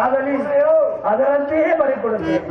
ಆಗಲಿ, ಅದರಂತೆಯೇ ಬರೆಕೊಡುತ್ತೇನೆ.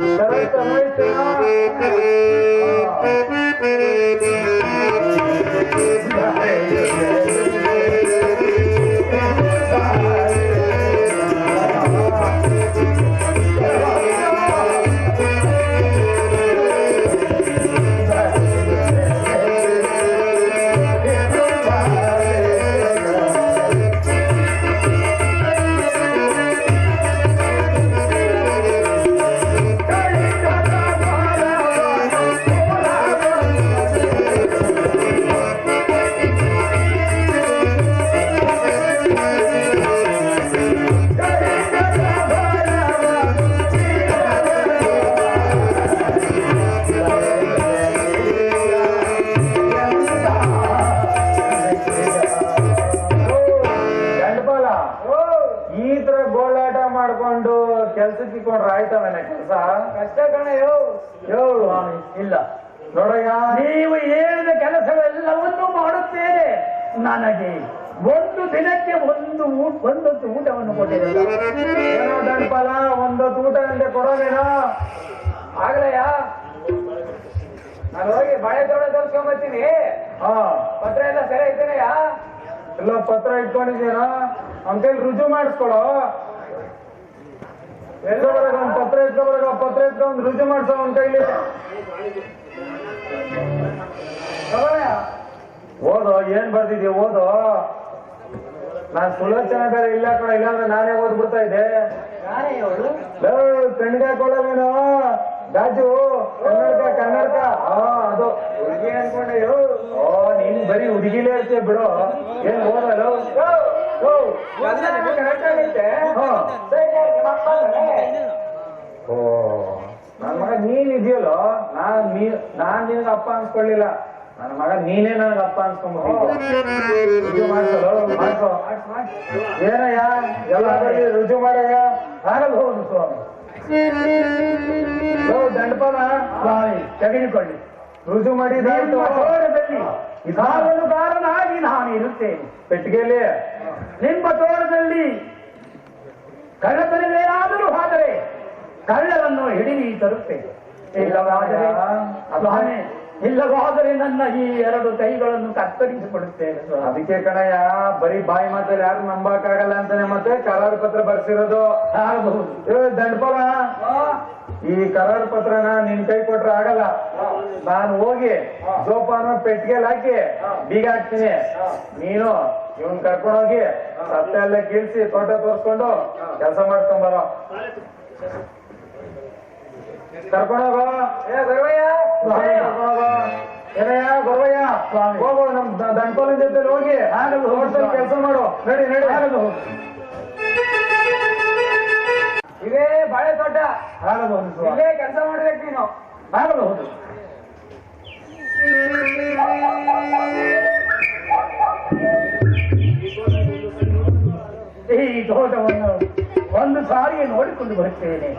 ಕೆಲ್ಸಕ್ಕಿಕೊಂಡ್ರೆ ಆಯ್ತವೇನೆ ಕೆಲಸ? ಕಷ್ಟ ಕಣ ಇಲ್ಲ ನೋಡಯ್ಯ, ನೀವು ಹೇಳಿದ ಕೆಲಸವೆಲ್ಲವನ್ನೂ ಮಾಡುತ್ತೇನೆ. ನನಗೆ ಒಂದು ದಿನಕ್ಕೆ ಒಂದೊತ್ತು ಊಟವನ್ನು ಕೊಟ್ಟಿರಲ್ಲ. ಏನೋ ದಂಡಪಾಲ, ಒಂದೊತ್ತು ಊಟ ಗಂಟೆ ಕೊಡೋದೇನೋ ಆಗ್ಲಯ್ಯ, ನಾನು ಹೋಗಿ ಬಾಳೆ ತೋಟ ತೋರಿಸ್ಕೊಂಬರ್ತೀನಿ. ಪತ್ರ ಎಲ್ಲ ಸರಿ ಐತೇನೆಯ? ಎಲ್ಲ ಪತ್ರ ಇಟ್ಕೊಂಡಿದ್ದೀನ, ಅವನ ಕೈಲಿ ರುಜು ಮಾಡಿಸ್ಕೊಳೋ. ಒಂದು ಪತ್ರ ಇಟ್ಕೊಬರ, ಪತ್ರ ಇಟ್ಕೊಂಡು ರುಜು ಮಾಡ್ಸೋ ಅವನ ಕೈಲಿ. ಓದೋ, ಏನ್ ಬರ್ದಿದ್ಯಾ ಓದೋ. ನಾನ್ ಸುಲೋಚನೆ ಬೇರೆ ಇಲ್ಲ ಕಣ, ಇಲ್ಲಾಂದ್ರೆ ನಾನೇ ಓದ್ಬಿಡ್ತಾ ಇದ್ದೆ. ಕಣ್ಣಿಗೆ ಹಾಕೊಳ್ಳೋದೇನೋ ಗಾಜು, ಕನ್ನಡಕ. ಅದು ಹುಡುಗಿ ಅನ್ಕೊಂಡೆಯೋ. ನೀನ್ ಬರೀ ಹುಡುಗಿಲೇ ಇರ್ತೀಯ ಬಿಡು, ಏನ್ ಓದಲು. ನನ್ ಮಗ ನೀನ್ ಇದೆಯಲ್ಲೋ, ನಾನ್ ನಿನ್ಗೆ ಅಪ್ಪ ಅನ್ಸ್ಕೊಳ್ಳಿಲ್ಲ. ನನ್ನ ಮಗ ನೀನೇ ನನಗೆ ಅಪ್ಪ ಅನ್ಸ್ಕೊಂಡ್ಬಿಟ್ಟು ಮಾಡ್ಸಲು ಮಾಡ್ಸೋ. ಏನಯ್ಯ ಎಲ್ಲ ರುಜು ಮಾಡಯ್ಯ. ಆಗಲ್ಲ ಹೋಗುದು ಸ್ವಾಮಿ. ದಂಡಪಾಲ ತೆಗೆದುಕೊಳ್ಳಿ, ರುಜು ಮಾಡಿದಾಯ್ತು. ಇದೊಂದು ಕಾರಣವಾಗಿ ನಾನು ಇರುತ್ತೇನೆ. ಪೆಟ್ಟಿಗೆಯಲ್ಲಿ ನಿಮ್ಮ ತೋಟದಲ್ಲಿ ಕಳ್ಳತನವೇನಾದರೂ ಆದರೆ ಕಳ್ಳವನ್ನು ಹಿಡಿದು ತರುತ್ತೇನೆ. ಇಲ್ಲವಾದರೆ ನನ್ನ ಈ 2 ಕೈಗಳನ್ನು ಕತ್ತರಿಸಿಕೊಡುತ್ತೇನೆ. ಅದಕ್ಕೆ ಕಣಯ್ಯ, ಬರೀ ಬಾಯಿ ಮಾತಲ್ಲಿ ಯಾರು ನಂಬಕ್ಕಾಗಲ್ಲ ಅಂತಾನೆ ಮತ್ತೆ ಕರಾರು ಪತ್ರ ಬರ್ಸಿರೋದು. ದಂಡಪಾಲ, ಈ ಕರಾರು ಪತ್ರನ ನಿನ್ ಕೈ ಕೊಟ್ರೆ ಆಗಲ್ಲ. ನಾನು ಹೋಗಿ ಜೋಪಾನ ಪೆಟ್ಟಿಗೆಲ್ ಹಾಕಿ ಬೀಗ ಹಾಕ್ತೀನಿ. ನೀನು ಇವನ್ ಕರ್ಕೊಂಡೋಗಿ ಸತ್ತ ಎಲ್ಲ ಕೀಳ್ಸಿ ತೋಟ ತೋರ್ಸ್ಕೊಂಡು ಕೆಲಸ ಮಾಡ್ಕೊಂಬರೋ. ಕರ್ಕೊಂಡೋಗೋ. ಏನಯ್ಯ ಗೊರವಯ್ಯ, ಹೋಗೋ ನಮ್ ದಂಡಪಾಲನ ಜೊತೆ ಹೋಗಿ ಹೋಟೆಲ್ ಕೆಲಸ ಮಾಡು. ನಡಿ ನಡಿ. ಇದೇ ಬಾಳೆ ತೋಟ, ಆಗಬಹುದು, ಇಲ್ಲೇ ಕೆಲಸ ಮಾಡ್ಬೇಕು ನೀನು. ಆಗಬಹುದು. ಈ ತೋಟವನ್ನು ಒಂದು ಸಾರಿಗೆ ನೋಡಿಕೊಂಡು ಬರುತ್ತೇನೆ.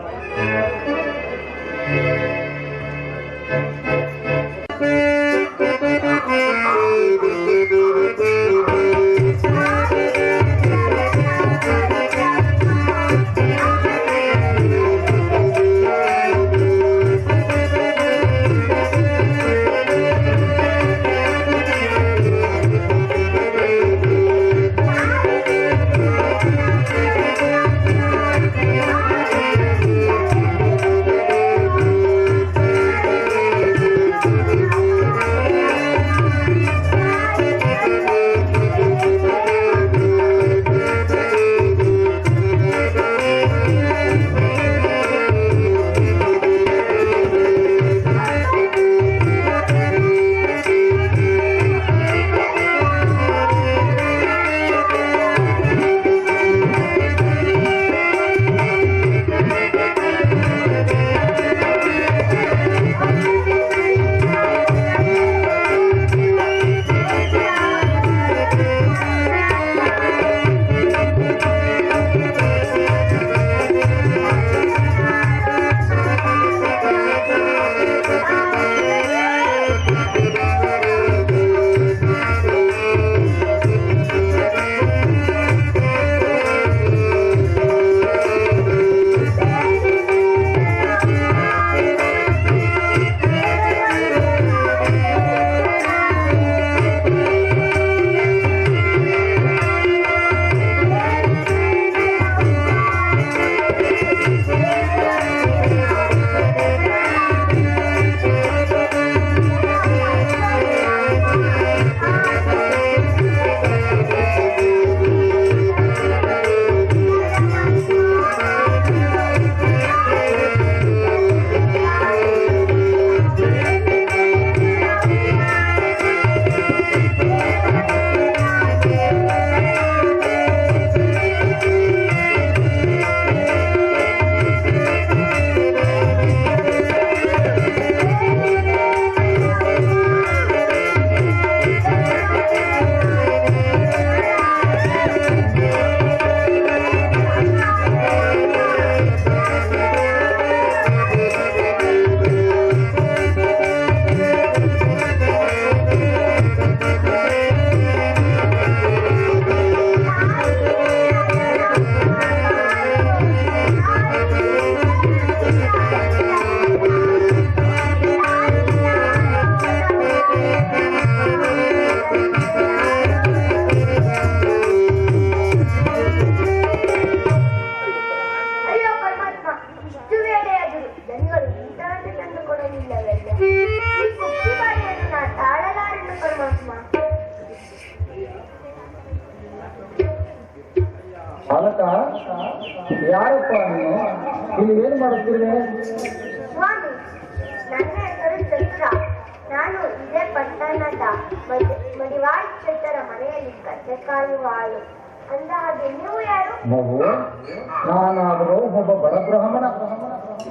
ಅಲಕ ಯಾರಪ್ಪ ನೀನು ಇಲ್ಲಿ ಏನು ಮಾಡುತ್ತೀರಿ? ಸ್ವಾಮಿ, ನನ್ನ ಹೆಸರು ಚಂದ್ರ. ನಾನು ಇದೇ ಪಟ್ಟಣದ ಮಡಿವಾಳ ಚೇತರ ಮನೆಯಲ್ಲಿ ಕತ್ತೆ ಕಾಯುವ ಆಳು. ಅಂದ ಹಾಗೆ ನೀವು ಯಾರು? ಮಗು, ನಾನಾದರೂ ಒಬ್ಬ ಬಡ ಬ್ರಾಹ್ಮಣ.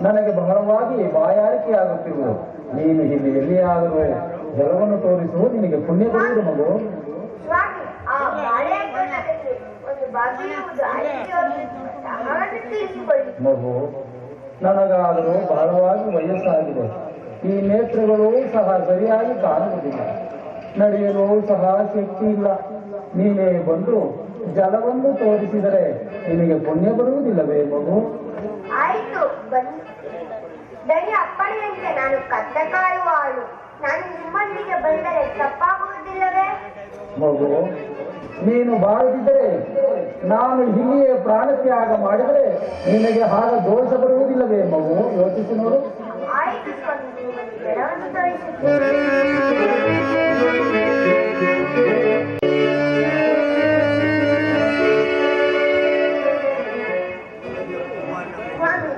ನನಗೆ ಬಹಳವಾಗಿ ಬಾಯಾರಿಕೆ ಆಗುತ್ತಿರುವುದು. ನೀನು ಇಲ್ಲಿ ಎಲ್ಲಿಯಾದರೂ ಜಲವನ್ನು ತೋರಿಸು, ನಿನಗೆ ಪುಣ್ಯ ಬರುವುದು ಮಗು. ಸ್ವಾಮಿ, ಆ ಬಾಳೆಗೊಲ್ಲದಲ್ಲಿ ಒಂದು ಬಾಗಿಲುವುದು ಅಲ್ಲಿಗೆ ತೀರಿಸಿಕೊಳ್ಳಿ. ಮಗು, ನನಗಾದರೂ ಬಹಳವಾಗಿ ವಯಸ್ಸಾಗಿದೆ. ಈ ನೇತ್ರಗಳು ಸಹ ಸರಿಯಾಗಿ ಕಾಣುವುದಿಲ್ಲ, ನಡೆಯಲು ಸಹ ಶಕ್ತಿ ಇಲ್ಲ. ನೀನೇ ಬಂದು ಜಲವನ್ನು ತೋರಿಸಿದರೆ ನಿನಗೆ ಪುಣ್ಯ ಬರುವುದಿಲ್ಲವೇ ಮಗು? ಆಯ್ತು, ದಣಿ ಅಪ್ಪಣೆಯಂತೆ ನಾನು ಕತ್ತೆ ಕಾಯುವ ಆಳು. ನಾನು ನಿಮ್ಮೊಂದಿಗೆ ಬಂದರೆ ತಪ್ಪಾಗುವುದಿಲ್ಲವೇ? ಮಗು, ನೀನು ಬಾಳದಿದ್ದರೆ ನಾನು ಇಲ್ಲಿಯೇ ಪ್ರಾಣತ್ಯಾಗ ಮಾಡಿದರೆ ನಿನಗೆ ಆಗ ದೋಷ ಬರುವುದಿಲ್ಲವೇ ಮಗು? ಯೋಚಿಸಿ ನೋಡು. ಆಯ್ತು ಸ್ವಾಮಿ, ನಿಮಗೆ ಜಲವನ್ನು ತೋರಿಸುತ್ತೇನೆ.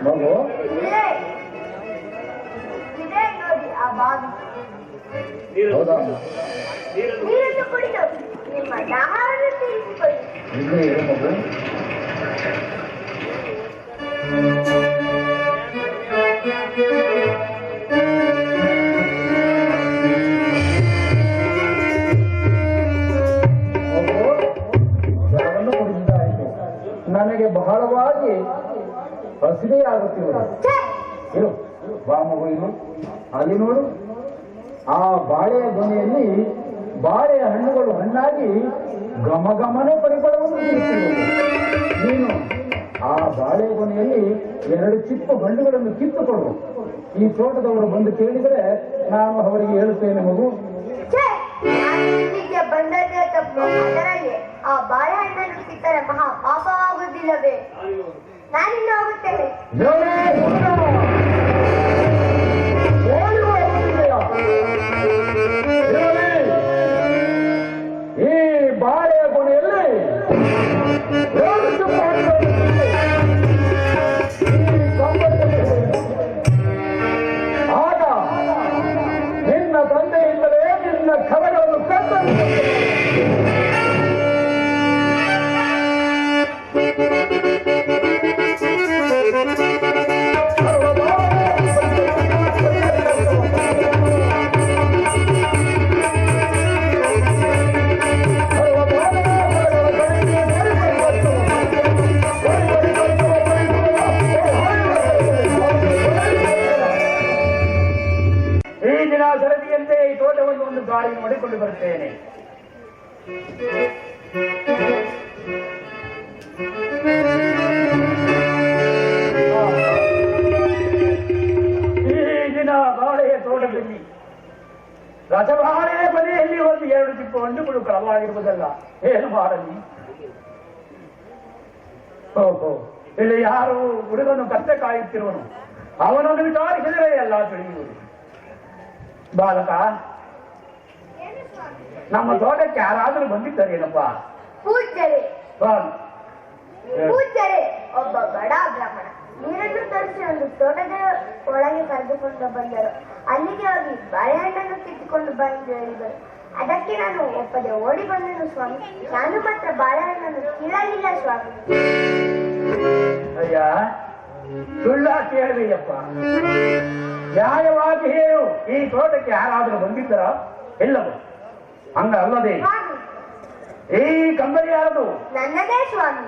ಮಗು, ಇದೇ ನೋಡಿ ಆ ಬಾವಿ. ಹೌದಾ? ನೀರನ್ನು ಕುಡಿದು ನಿಮ್ಮ ದಾಹವನ್ನು ತೀರಿಸಿಕೊಳ್ಳಿ. ಇಲ್ಲೇ ಇರು ಮಗು. ಜಲವನ್ನು ಕುಡಿಸಿದ್ದಾಯಿತು. ನನಗೆ ಬಹಳವಾಗಿ ಹಸಿವೆ ಆಗುತ್ತಿರುವುದು. ಇರು ಬಾ ಮಗು, ಇಲ್ಲಿ ಅಲ್ಲಿ ನೋಡು. ಆ ಬಾಳೆಯ ಗೊನೆಯಲ್ಲಿ ಬಾಳೆಯ ಹಣ್ಣುಗಳು ಹಣ್ಣಾಗಿ ಘಮಘಮನೆ ಪರಿಮಳವನ್ನು ಬೀರುತ್ತಿರುವುದು. ನೀನು ಆ ಬಾಳೆ ಗೊನೆಯಲ್ಲಿ 2 ಚಿಕ್ಕ ಹಣ್ಣುಗಳನ್ನು ಕಿತ್ತುಕೊಡು. ಈ ತೋಟದವರು ಬಂದು ಕೇಳಿದರೆ ನಾನು ಅವರಿಗೆ ಹೇಳುತ್ತೇನೆ ಮಗು. ಇಲ್ಲಿಗೆ ಬಂದದ್ದೇ ತಪ್ಪು. ಅದರಲ್ಲಿ ಆ ಬಾಳೆಹಣ್ಣನ್ನು ಕಿತ್ತರೆ ಮಹಾ ಪಾಪ ಆಗುವುದಿಲ್ಲವೇ? ನಾನಿನ್ನ ಹೋಗುತ್ತೇನೆ. ಈ ಬಾಳೆಯ ಕೊನೆಯಲ್ಲಿ ಆಗ ನಿನ್ನ ತಂದೆಯಿಂದಲೇ ನಿನ್ನ ಖರಗಳನ್ನು ಕತ್ತರಿಸ. ಸರದಿಯಂತೆ ಈ ತೋಟವನ್ನು ಒಂದು ಗಾಳಿ ಮಾಡಿಕೊಂಡು ಬರುತ್ತೇನೆ. ಈ ದಿನ ಬಾಳೆಯ ತೋಟದಲ್ಲಿ ರಸಬಾಳೆಯ ಮನೆಯಲ್ಲಿ ಒಂದು 2 ಚಿಕ್ಕ ಹಣ್ಣುಗಳು ಕಳವಾಗಿರುವುದಲ್ಲ. ಏನು ಮಾಡಲಿ? ಓಹೋ, ಇಲ್ಲಿ ಯಾರು ಹುಡುಗನು ಕತ್ತೆ ಕಾಯುತ್ತಿರುವನು. ಅವನನ್ನು ವಿಚಾರಿಸಿದರೆ ಎಲ್ಲ ತಿಳಿಯುವುದು. ಬಾಲಕ, ನಮ್ಮ ತೋಟಕ್ಕೆ ಯಾರಾದರೂ ಬಂದಿದ್ದಾರೇನಪ್ಪ? ಪೂಜ್ಯರೇ, ಒಬ್ಬ ಬಡ ಬ್ರಾಹ್ಮಣ ನೀರನ್ನು ತರಿಸಿ ಒಂದು ತೋಟದ ಒಳಗೆ ಕರೆದುಕೊಂಡು ಬಂದರು. ಅಲ್ಲಿಗೆ ಹೋಗಿ ಬಾಳೆಹಣ್ಣನ್ನು ಕಿತ್ತುಕೊಂಡು ಬಂದು ಹೇಳಿದರು. ಅದಕ್ಕೆ ನಾನು ಒಪ್ಪದೆ ಓಡಿ ಬಂದನು ಸ್ವಾಮಿ. ನಾನು ಮಾತ್ರ ಬಾಳೆಹಣ್ಣನ್ನು ಕೀಳಲಿಲ್ಲ ಸ್ವಾಮಿ. ಅಯ್ಯ, ಸುಳ್ಳ ಕೇಳಬೇಯಪ್ಪ. ನ್ಯಾಯವಾಗಿ ಹೇಳು, ಈ ತೋಟಕ್ಕೆ ಯಾರಾದರೂ ಬಂದಿದ್ದರ? ಎಲ್ಲವೂ ಹಂಗ ಅಲ್ಲದೆ ಈ ಕಂಬಳಿ ಯಾರದು? ನನ್ನದೇ ಸ್ವಾಮಿ.